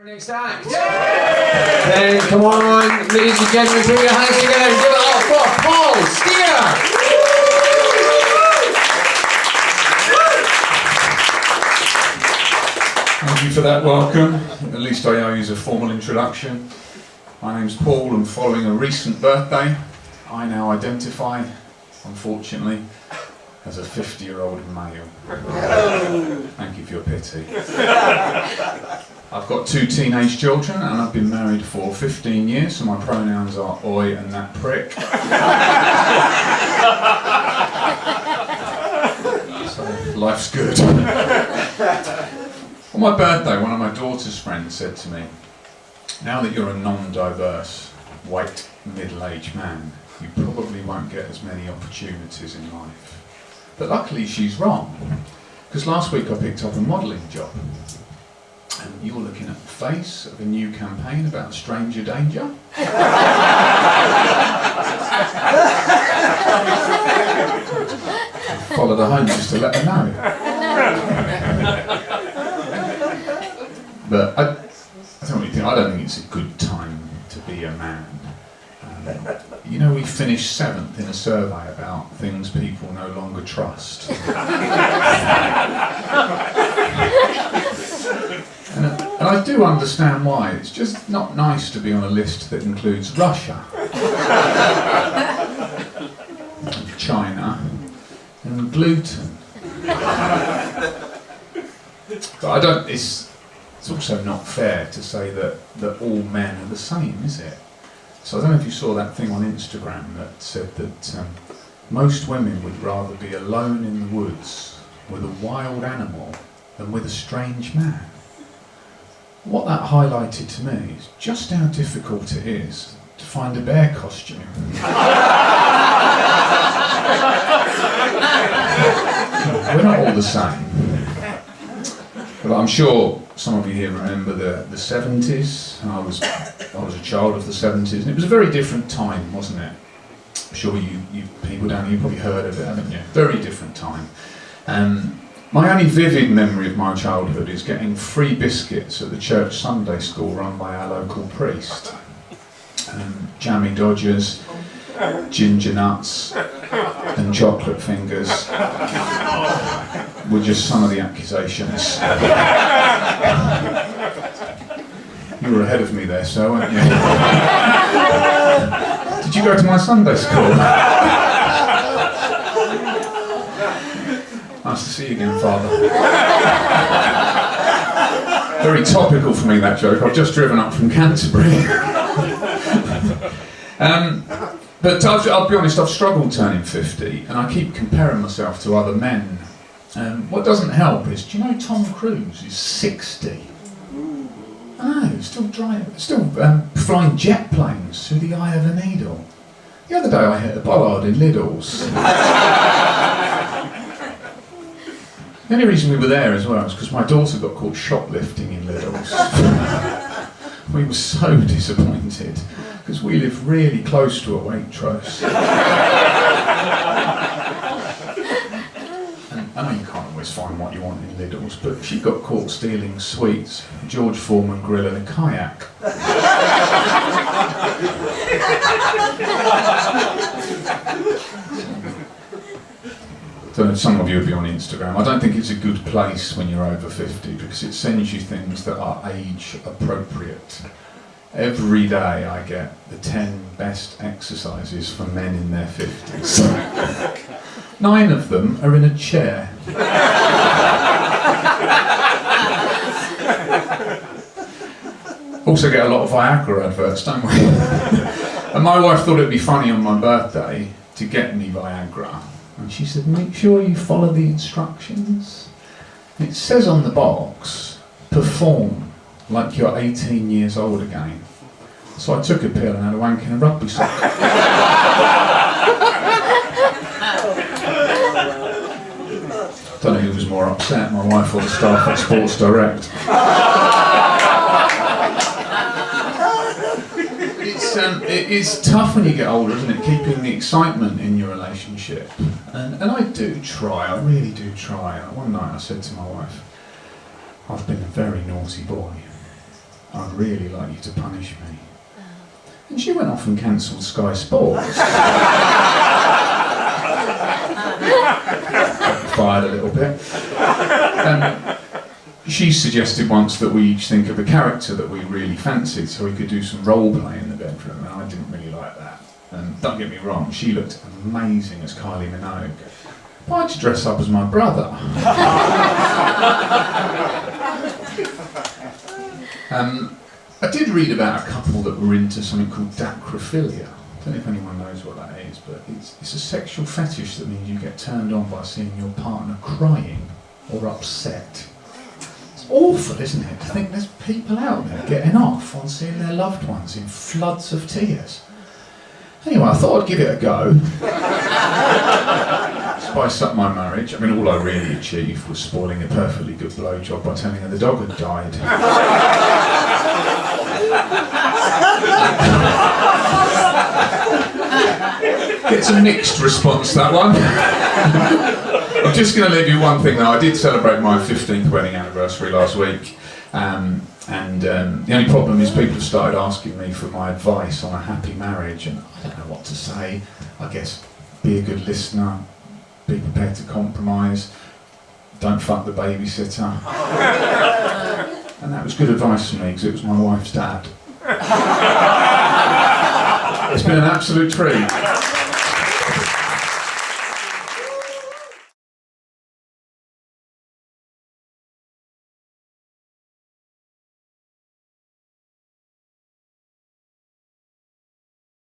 Next act. Then come on, ladies and gentlemen, put your hands together and give it up for Paul Steer. Thank you for that welcome. At least I owe you a formal introduction. My name's Paul, and following a recent birthday, I now identify, unfortunately, as a 50-year-old male. Thank you for your pity. I've got 2 teenage children and I've been married for 15 years, so my pronouns are oi and that prick. So life's good. On my birthday, one of my daughter's friends said to me, "Now that you're a non-diverse, white, middle-aged man, you probably won't get as many opportunities in life." But luckily she's wrong, because last week I picked up a modelling job. And you're looking at the face of a new campaign about stranger danger. Followed her home just to let her know. But I don't think it's a good time to be a man. You know, we finished 7th in a survey about things people no longer trust. And I do understand why. It's just not nice to be on a list that includes Russia, China, and gluten. But it's also not fair to say that all men are the same, is it? So I don't know if you saw that thing on Instagram that said that most women would rather be alone in the woods with a wild animal than with a strange man. What that highlighted to me is just how difficult it is to find a bear costume. We're not all the same. But I'm sure some of you here remember the 70s. I was a child of the 70s, and it was a very different time, wasn't it? I'm sure you people down here, you've probably heard of it, haven't you? Very different time. My only vivid memory of my childhood is getting free biscuits at the church Sunday school run by our local priest. Jammy Dodgers, ginger nuts, and chocolate fingers were just some of the accusations. You were ahead of me there, sir, weren't you? Did you go to my Sunday school? Nice to see you again, Father. Very topical for me, that joke. I've just driven up from Canterbury. But I'll be honest, I've struggled turning 50, and I keep comparing myself to other men. What doesn't help is, do you know Tom Cruise is 60? I know, still flying jet planes through the eye of a needle. The other day I hit a bollard in Lidl's. The only reason we were there as well is because my daughter got caught shoplifting in Lidl's. We were so disappointed because we live really close to a Waitrose. And I know you can't always find what you want in Lidl's, but she got caught stealing sweets, George Foreman grill and a kayak. I don't know if some of you will be on Instagram. I don't think it's a good place when you're over 50 because it sends you things that are age appropriate. Every day I get the 10 best exercises for men in their 50s. 9 of them are in a chair. Also get a lot of Viagra adverts, don't we? And my wife thought it'd be funny on my birthday to get me Viagra. And she said, make sure you follow the instructions. It says on the box, perform like you're 18 years old again. So I took a pill and had a wank in a rugby sock. Don't know who was more upset, my wife or the staff at Sports Direct. It is tough when you get older, isn't it? Keeping the excitement in your relationship. And I do try, I really do try. One night I said to my wife, I've been a very naughty boy. I'd really like you to punish me. And she went off and cancelled Sky Sports. Fired a little bit. She suggested once that we each think of a character that we really fancied so we could do some role play in the bedroom, and I didn't really like that. And don't get me wrong, she looked amazing as Kylie Minogue. But I had to dress up as my brother. I did read about a couple that were into something called dacrophilia. I don't know if anyone knows what that is, but it's a sexual fetish that means you get turned on by seeing your partner crying or upset. It's awful, isn't it? To think there's people out there getting off on seeing their loved ones in floods of tears. Anyway, I thought I'd give it a go. Spice up my marriage. I mean, all I really achieved was spoiling a perfectly good blowjob by telling her the dog had died. Gets a mixed response, that one. I'm just going to leave you one thing though. I did celebrate my 15th wedding anniversary last week. The only problem is people have started asking me for my advice on a happy marriage, and I don't know what to say. I guess be a good listener, be prepared to compromise, don't fuck the babysitter. And that was good advice for me because it was my wife's dad. It's been an absolute treat.